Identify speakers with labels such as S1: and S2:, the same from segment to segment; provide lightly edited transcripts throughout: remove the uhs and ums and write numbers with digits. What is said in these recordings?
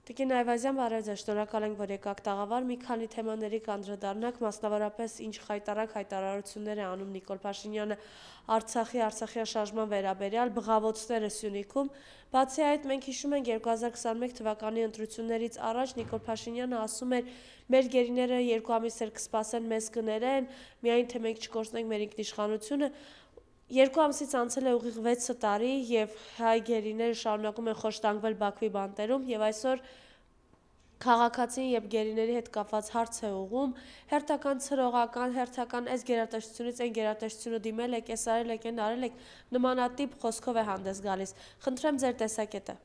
S1: Տիկին Այվազյան, բարև ձեզ, շնորհակալ ենք, որ եկաք տաղավար, մի քանի թեմաների կանդրադառնանք, մասնավորապես ինչ խայտարակ հայտարարություններ է անում Նիկոլ Փաշինյանը Արցախի շարժման վերաբերյալ, բղավոցները Սյունիքում, բացի այդ մենք հիշում ենք 2021 թվականի ընտրություններից առաջ Նիկոլ Փաշինյանը ասում էր մեր գերիները 2 ամիս էլ կսպասեն մեզ կներեն, միայն թե մենք չկորցնենք մեր ինքնիշխանությունը, 2 ամսից անցել է ուղիղ 6 տարի և հայ գերիները շարունակում են խոշտանգվել Բաքվի բանտերում և այսօր քաղաքացին և գերիների հետ կապված հարց է ուղղում, հերթական ցրողական, հերթական այս գերատեսչությունից այն գերատեսչությունը դիմել եք, այս արել եք, այն արել եք, նմանատիպ խոսքով է հանդես գալիս։ Խնդրեմ ձեր տեսակետը։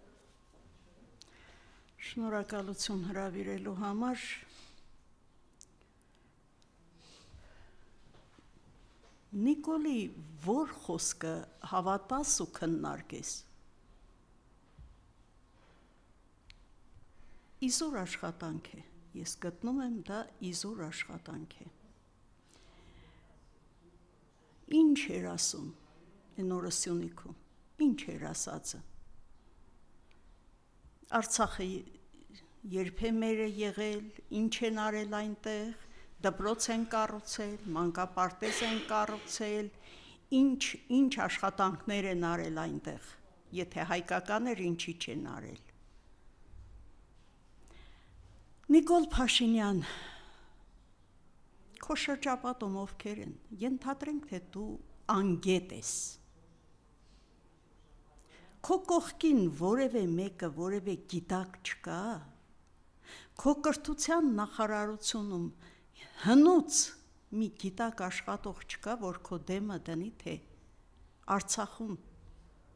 S2: Շնորհակալություն հրավիրելու համար։ Նիկոլի որ խոսքը հավատաս ու քննարկես։ Իզուր աշխատանք է, ես գտնում եմ դա իզուր աշխատանք է։ Ինչ էր ասում այն օրը Սյունիքում, ինչ էր ասածը։ Արցախը երբ է մեր է եղել, ինչ են արել այնտեղ, դպրոց են կառուցել, մանկապարտեզ են կառուցել, ինչ աշխատանքներ են արել այնտեղ, եթե հայկական էր, ինչի չեն արել։ Նիկոլ Փաշինյան, քո շրջապատում ովքեր են, ենթադրենք, թե դու անգետ ես։ Քո կողքին որևէ մեկը, որևէ գիտակ չկա, քո կրթության նախարարությունում հնուց մի գիտակ աշխատող չկա, որ քո դեմը դնի, թե Արցախում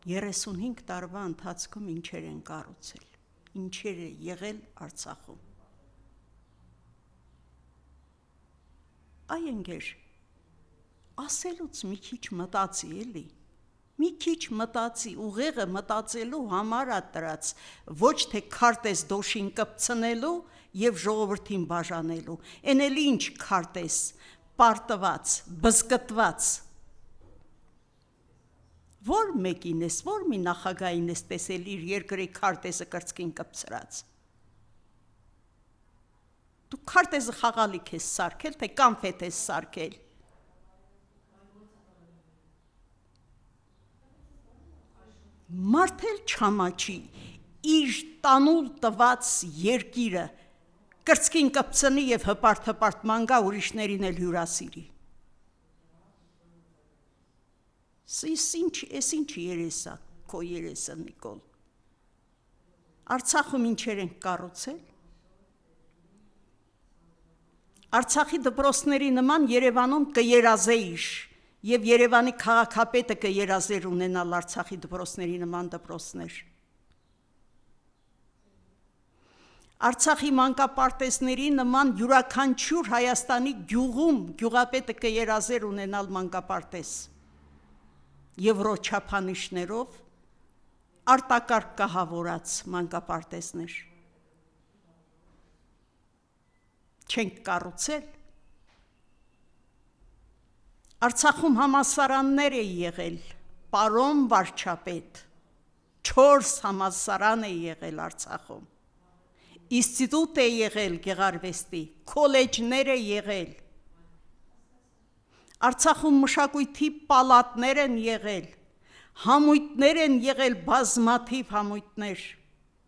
S2: 35 տարվա ընթացքում ինչեր են կառուցել, ինչեր է եղել Արցախում։ Այ ընկեր, ասելուց մի քիչ մտածի էլի, մի քիչ մտածի, ուղեղը մտածելու համար է տրած, ոչ թե քարտեզ դոշին կպցնելու և ժողովրդին բաժանելու, են էլի ինչ քարտեզ, պարտված, բզկտված, որ մեկին ես, որ մի նախագահին ես տեսել իր երկրի քարտեզը կրծքին կպցրած։ Դու քարտեզը խաղալիք ես սարքել, թե կանֆետ ես սարքել։ Մարդ էլ չամաչի իր տանուլ տված երկիրը կրծքին կպցնի և հպարտ մանգա ուրիշներին էլ հյուրասիրի։ Ես ինչ երես է, քո երեսը Նիկոլ։ Արցախում ինչեր ենք կառուցել։ Արցախի դպրոցների նման Երևանում կերազեիր և Երևանի քաղաքապետը կերազեր ունենալ Արցախի դպրոցների նման դպրոցներ։ Արցախի մանկապարտեզների նման յուրաքանչյուր Հայաստանի գյուղում գյուղապետը կերազեր ունենալ մանկապարտեզ եվրո չափանիշներով արտակարգ կահավորած մանկապարտեզներ։ Չենք կառուցել։ Արցախում համալսարաններ է եղել, պարոն վարչապետ, 4 համալսարան է եղել Արցախում, ինստիտուտ է եղել գեղարվեստի, քոլեջներ է եղել, Արցախում մշակույթի պալատներ են եղել, համույթներ են եղել, բազմաթիվ համույթներ։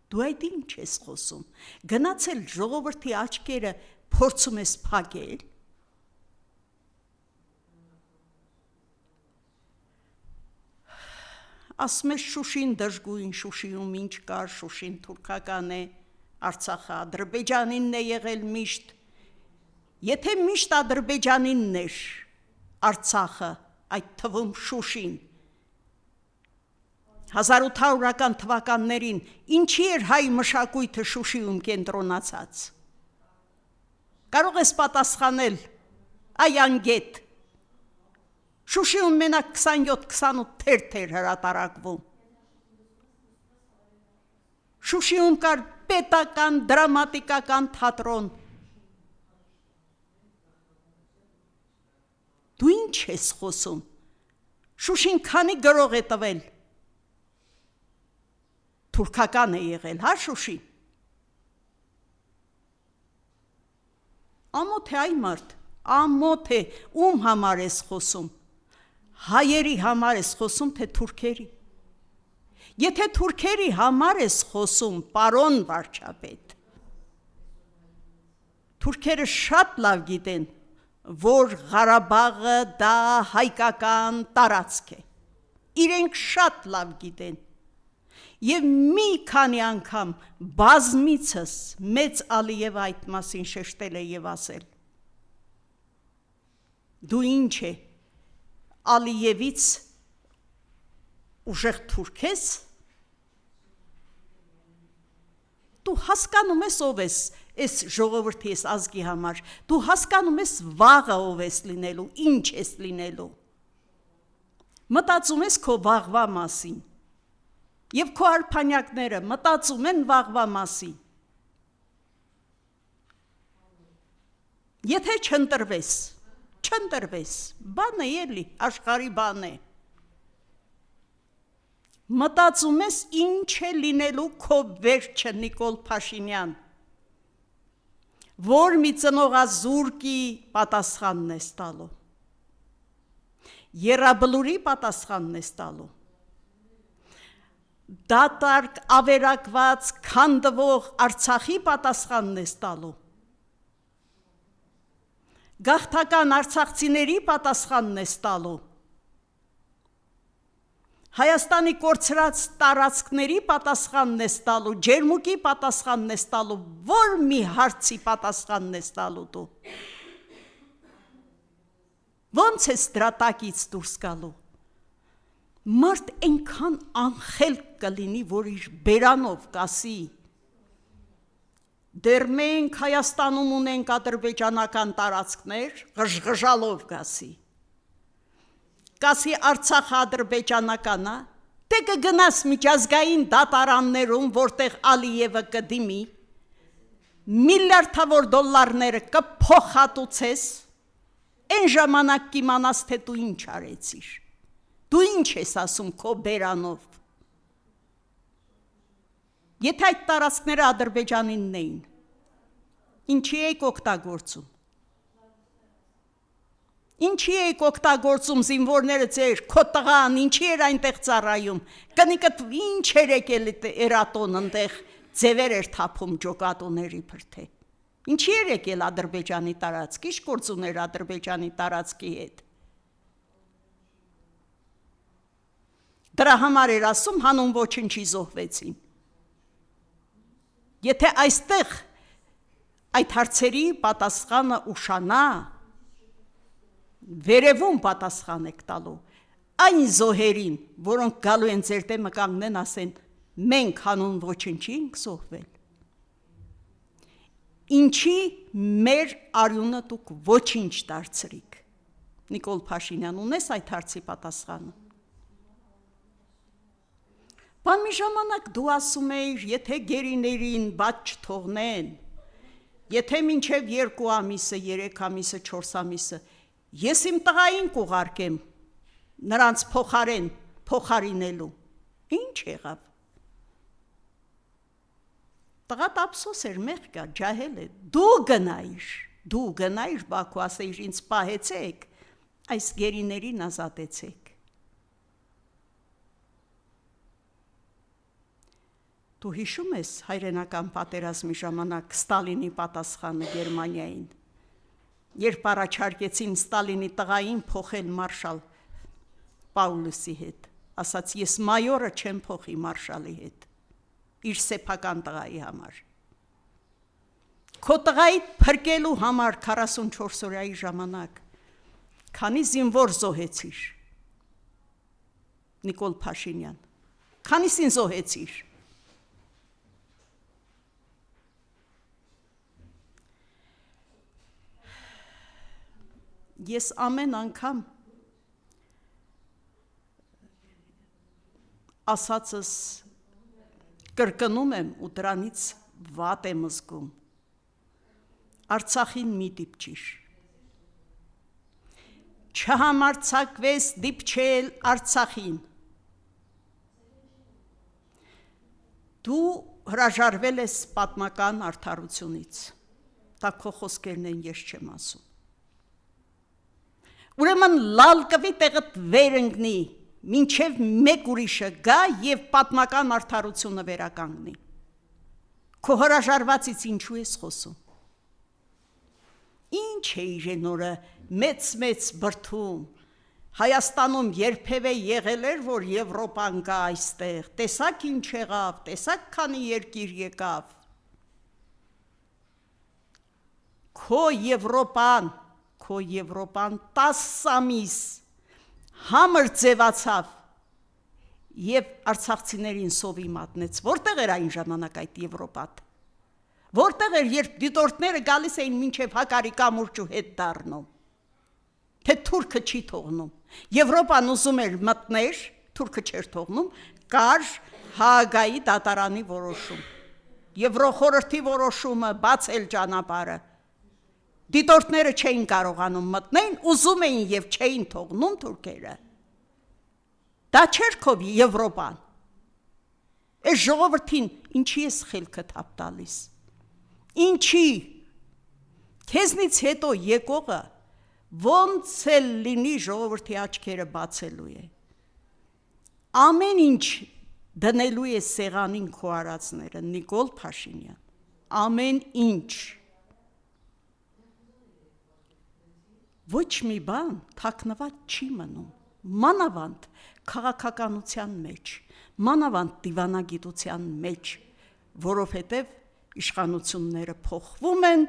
S2: Դու այդ ինչ ես խոսում, գնացել ժողովրդի աչքերը փորձում ես փակել։ Ասում ես Շուշին դժգույն, Շուշիում ինչ կար, Շուշին թուրքական է, Արցախը Ադրբեջանինն է եղել միշտ։ Եթե միշտ Ադրբեջանինն էր Արցախը, այդ թվում Շուշին, 1800-ական թվականներին, ինչի էր հայ մշակույթը Շուշիում կենտրոնացած։ Կարող ես պատասխանել, այ անգետ։ Շուշիում մենակ 27-28 թերթ էր հրատարակվում։ Շուշիում կար պետական դրամատիկական թատրոն։ Դու ինչ ես խոսում։ Շուշին քանի գրող է տվել։ Թուրքական է եղել, հա Շուշի։ Ամոթ է այ մարդ, ամոթ է, ում համար ես խոսում, հայերի համար ես խոսում, թե թուրքերի, եթե թուրքերի համար ես խոսում, պարոն վարչապետ, թուրքերը շատ լավ գիտեն, որ Ղարաբաղը դա հայկական տարածք է, իրենք շատ լավ գիտեն, և մի քանի անգամ բազմիցս մեծ Ալիևը այդ մասին շեշտել է և ասել, դու ինչ է, Ալիևից ուժեղ թուրք ես, դու հասկանում ես ով ես, ես ժողովրդի ես ազգի համար, դու հասկանում ես վաղը ով ես լինելու, ինչ ես լինելու, մտածում ես քո վաղվա մասին, և քո արբանյակները մտածում են վաղվա մասին, եթե չընտրվես, բան է էլի, աշխարհի բան է, մտածում ես ինչ է լինելու քո վերջը Նիկոլ Փաշինյան, որ մի ծնողազուրկի պատասխանն ես տալու, եռաբլուրի պատասխանն ես տալու, դատարկ ավերակված քանդվող Արցախի պատասխանն ես տալու, գաղթական արցախցիների պատասխանն ես տալու, Հայաստանի կորցրած տարածքների պատասխանն ես տալու, ջերմուկի պատասխանն ես տալու, որ մի հարցի պատասխանն ես տալու դու, ոնց ես դրա տակից դուրս գալու, մարդ այնքան անխելք կլինի, որ իր բերանով կասի, դեռ մենք Հայաստանում ունենք ադրբեջանական տարածքներ, ղժղժալով կասի, կասի Արցախը ադրբեջանական է, թե կգնաս միջազգային դատարաններում, որտեղ Ալիևը կդիմի, միլիարդավոր դոլարները կփոխհատուցես, այն ժամանակ կիմանաս, թե դու ինչ արեցիր, դու ինչ ես ասում քո բերանով, եթե այդ տարածքները Ադրբեջանինն էին, ինչի եք օգտագործում, ինչի եք օգտագործում զինվորները ձեր, քո տղան, ինչի էր այնտեղ ծառայում, կնիկդ ինչ էր եկել էրատոն ընդեղ ձևեր էր թափում ջոկատուների փրթե, ինչի էր եկել Ադրբեջանի տարածք, ինչ գործ ուներ Ադրբեջանի տարածքի հետ, դրա համար էր ասում հանուն ոչնչի զոհվեցին, եթե այստեղ այդ հարցերի պատասխանը ուշանա, վերևում պատասխան եք տալու, այն զոհերին, որոնք գալու են ձեր դեմը կանգնեն ասեն, մենք հանուն ոչնչի ենք զոհվել, ինչի մեր արյունը դուք ոչինչ դարձրիք, Նիկոլ Փաշինյան, ունես այդ հարցի պատասխանը, բան մի ժամանակ դու ասում էիր, եթե գերիներին բաց չթողնեն, եթե մինչև 2 ամիսը, 3 ամիսը, 4 ամիսը, ես իմ տղային կուղարկեմ, նրանց փոխարինելու, ինչ եղավ, տղատ ափսոս էր, մեղք կա, ջահել է, դու գնայիր Բաքու, ասեիր ինձ պահեցեք, այս գերիներին ազատեցեք, դու հիշում ես հայրենական պատերազմի ժամանակ Ստալինի պատասխանը Գերմանիային, երբ առաջարկեցին Ստալինի տղային փոխել մարշալ Պաուլոսի հետ, ասաց ես մայորը չեմ փոխի մարշալի հետ, իր սեփական տղայի համար, քո տղայի փրկելու համար 44 օրյայի ժամանակ, քանի զինվոր զոհեցիր, Նիկոլ Փաշինյան, քանիսին զոհեցիր, ես ամեն անգամ ասածս կրկնում եմ ու դրանից վատ եմ զգում, Արցախին մի դիպչիր, չհամարձակվես դիպչել Արցախին, դու հրաժարվել ես պատմական արդարությունից, դա քո խոսքերն են, ես չեմ ասում։ Ուրեմն լալ կվի տեղդ վեր ընկնի, մինչև մեկ ուրիշը գա և պատմական արդարությունը վերականգնի։ Քո հրաժարվածից ինչու ես խոսում։ Ինչ է իրեն օրը մեծ բրդում, Հայաստանում երբևէ եղել էր, որ Եվրոպան գա այստեղ, տեսակ ինչ եղավ, տեսակ քանի երկիր եկավ։ Քո Եվրոպան 10 ամիս համր ձևացավ և արցախցիներին սովի մատնեց, որտեղ էր այն ժամանակ այդ Եվրոպան, որտեղ էր, երբ դիտորդները գալիս էին մինչև հակարի կամուրջու հետ դառնում, թե թուրքը չի թողնում, Եվրոպան ուզում էր մտներ, թուրքը չէր թողնում, կար Հաագայի դատարանի որոշում, Եվրոխորհրդի որոշումը բացել ճանապարհը, դիտորդները չէին կարողանում մտնել, ուզում էին և չէին թողնում թուրքերը, դա չէր քո Եվրոպան, այս ժողովրդին ինչի ես խելքը թափ տալիս, ինչի, քեզնից հետո եկողը ոնց էլ լինի ժողովրդի աչքերը բացելու է, ամեն ինչ դնելու է սեղանին քո արածները, Նիկոլ Փաշինյան, ամեն ինչ, ոչ մի բան թաքնված չի մնում, մանավանդ քաղաքականության մեջ, մանավանդ դիվանագիտության մեջ, որովհետև իշխանությունները փոխվում են,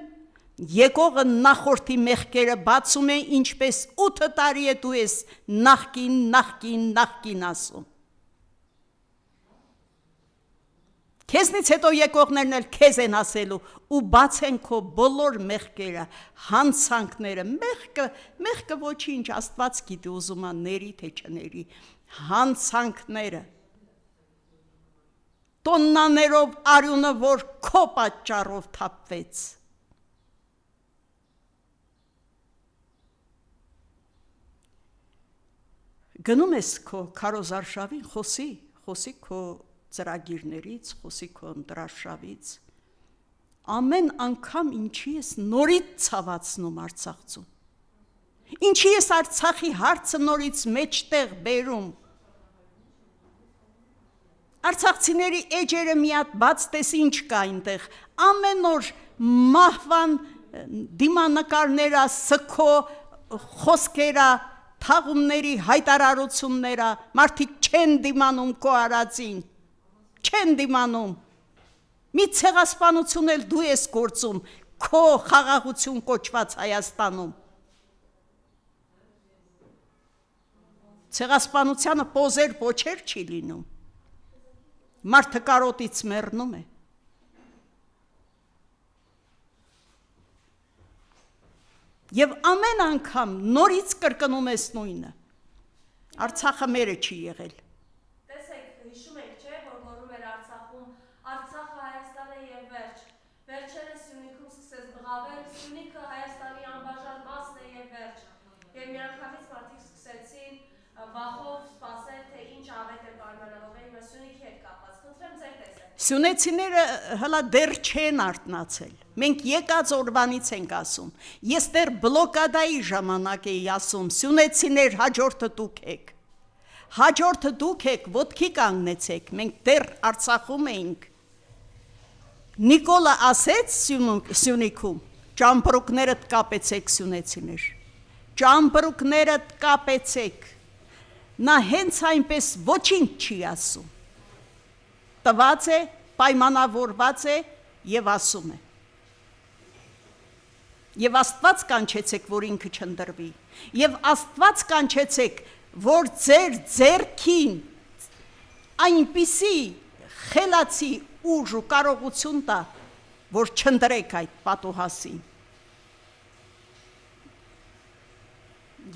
S2: եկողը նախորդի մեղքերը բացում է, ինչպես 8 տարի է դու ես նախկին ասում։ Քեզնից հետո եկողներն էլ քեզ են ասելու ու բաց են քո բոլոր մեղքերը, հանցանքները, մեղքը ոչինչ, Աստված գիտի ուզում է ների թե չների, հանցանքները, տոննաներով արյունը, որ քո պատճառով թափվեց, գնում ես քո քարոզարշավին, խոսի քո ծրագիրներից, խոսի քո ընտրարշավից, ամեն անգամ ինչի ես նորից ցավացնում Արցախցուն, ինչի ես Արցախի հարցը նորից մեջտեղ բերում, արցախցիների էջերը մի հատ բաց տես ինչ կա այնտեղ, ամեն օր մահվան դիմանկարները, սքո խոսքերը, թաղումների հայտարարությունները, մարդիկ չեն դիմանում քո արածին, չեն դիմանում, մի ցեղասպանություն էլ դու ես գործում քո խաղաղություն կոչված Հայաստանում, ցեղասպանությանը պոզեր պոչեր չի լինում, մարդը կարոտից մեռնում է, և ամեն անգամ նորից կրկնում ես նույնը, Արցախը մերը չի եղել։
S1: Տեսեք, հիշում եք, չէ, որ գոռում էր Արցախում, Արցախը Հայաստան է և վերջ, վերջերս Սյունիքում սկսեց բղավել, Սյունիքը Հայաստանի անբաժան մասն է և վերջ, և միանգամից մարդիկ սկսեցին վախով սպասել, թե ինչ ավետ է պայմանավորվել, հիմա Սյունիքի հետ կապված, խնդրեմ ձեր տեսեք։
S2: Սյունեցիները հլա դեռ չեն արթնացել, մենք եկած օրվանից ենք ասում, ես դեռ բլոկադայի ժամանակ էի ասում, սյունեցիներ հաջորդը դուք եք, ոտքի կանգնեցեք, մենք դեռ Արցախում էինք, Նիկոլը ասեց Սյունիքում, ճամպրուկներդ կապեցեք սյունեցիներ, ճամպրուկներդ կապեցեք, նա հենց այնպես ոչինչ չի ասում, տված է, պայմանավորված է և ասում է։ Եվ Աստված կանչեցեք, որ ինքը չնդրվի, և Աստված կանչեցեք, որ ձեր ձեռքին այնպիսի խելացի ուժ ու կարողություն տա, որ չնդրեք այդ պատուհասին։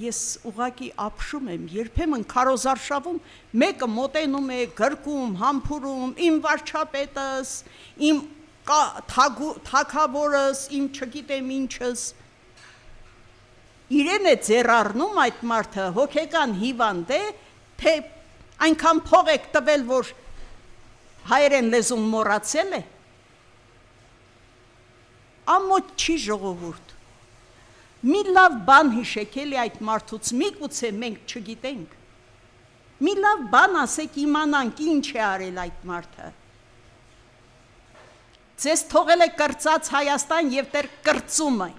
S2: Ես ուղղակի ապշում եմ, երբեմն քարոզարշավում մեկը մոտենում է, գրկում, համբուրում, իմ վարչապետս, իմ թագավորս, իմ չգիտեմ ինչս, իրեն է ձեռառնում այդ մարդը, հոգեկան հիվանդ է, թե այնքան փող եք տվել, որ հայերեն լեզուն մոռացել է, ամոթ չի ժողովուրդ։ Մի լավ բան հիշեք էլի այդ մարդուց, միգուցե մենք չգիտենք։ Մի լավ բան ասեք, իմանանք ինչ է արել այդ մարդը։ Ձեզ թողել է կրծած Հայաստան եւ Տեր կրծում է։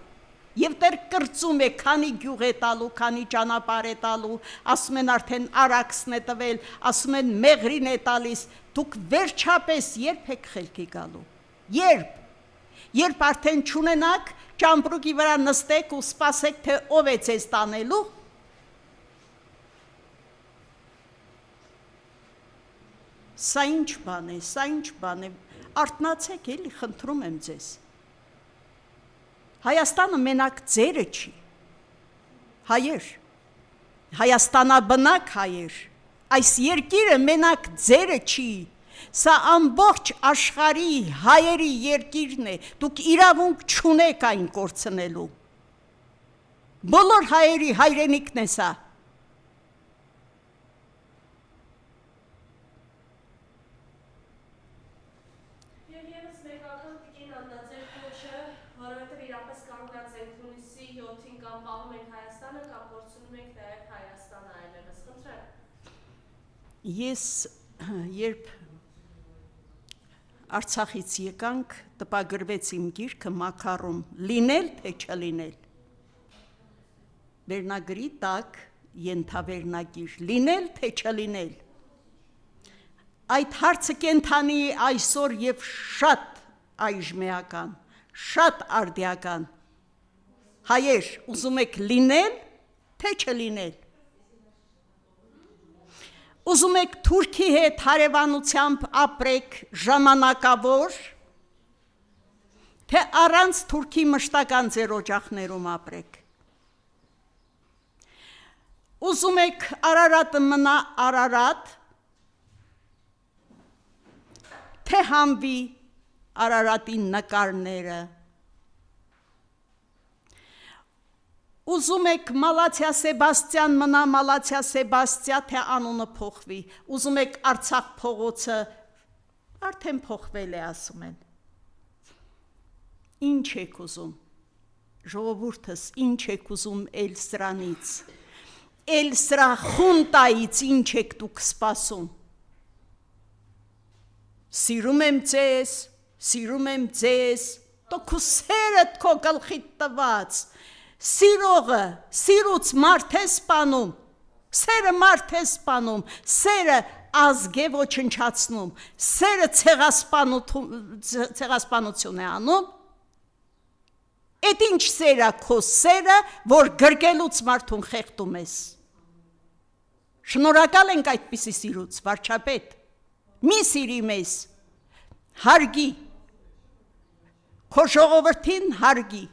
S2: Եվ Տեր կրծում է, քանի գյուղ է տալու, քանի ճանապարհ է տալու, ասում են արդեն Արաքսն է տվել, ասում են Մեղրին է տալիս, դուք վերջապես երբ եք խելքի գալու։ Երբ արդեն չունենաք, ճամպրուկի վրա նստեք ու սպասեք, թե ով է ձեզ տանելու։ Սա ինչ բան է, արթնացեք էլի, խնդրում եմ ձեզ։ Հայաստանը մենակ ձերը չի, հայեր, Հայաստանաբնակ հայեր, այս երկիրը մենակ ձերը չի, սա ամբողջ աշխարհի հայերի երկիրն է, դուք իրավունք չունեք այն կորցնելու, բոլոր հայերի հայրենիքն է սա։ Ես երբ Արցախից եկանք, տպագրվեց իմ գիրքը Մաքարում, լինել թե չլինել։ Վերնագրի տակ ենթավերնագիր, լինել թե չլինել։ Այդ հարցը կենթանի այսօր եւ շատ այժմեական, շատ արդիական։ Հայեր, ուզում եք լինել թե չլինել։ Ուզում եք Թուրքի հետ հարևանությամբ ապրեք ժամանակավոր, թե առանց Թուրքի մշտական ձեր օջախներում ապրեք։ Ուզում եք Արարատը մնա Արարատ, թե հանվի Արարատի նկարները։ Ուզում եք Մալաթիա Սեբաստիան մնա Մալաթիա Սեբաստիա, թե անունը փոխվի, ուզում եք Արցախ փողոցը, արդեն փոխվել է, ասում են։ Ինչ եք ուզում, ժողովուրդս, ինչ եք ուզում էլ սրանից, էլ սրա խունտայից ինչ եք դուք սպասում։ Սիրում եմ ձեզ, դուք ու սերդ քո գլխիդ տված, Սիրողը, սիրուց մարդ է սպանում, սերը մարդ է սպանում, սերը ազգ է ոչնչացնում, սերը ցեղասպանություն է անում, էդ ինչ սերա քո սերը, որ գրգելուց մարդուն խեղդում ես։ Շնորհակալ ենք այդպիսի սիրուց, վարչապետ, մի սիրի մեզ, հարգի, քո ժողովրդին հարգի,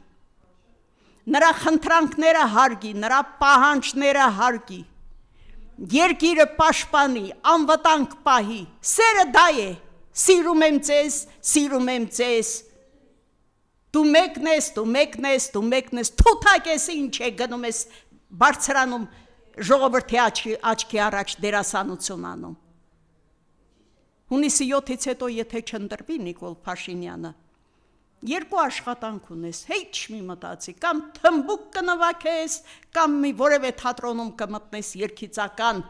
S2: նրա խնդրանքները հարգի, նրա պահանջները հարգի, երկիրը պաշտպանի, անվտանգ պահի, սերը դա է, սիրում եմ ձեզ, դու մեկն ես, թութակ ես ինչ է գնում ես բարձրանում ժողովրդի աչքի առաջ դերասանություն անում։ Հունիսի 7-ից հետո եթե չընտրվի Նիկոլ Փաշինյանը, երկու աշխատանք ունես, հեչ մի մտածի, կամ թմբուկ կնվագես, կամ մի որևէ թատրոնում կմտնես երգիծական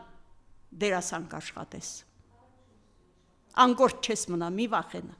S2: դերասան կաշխատես։ Անգործ չես մնա, մի վախենա։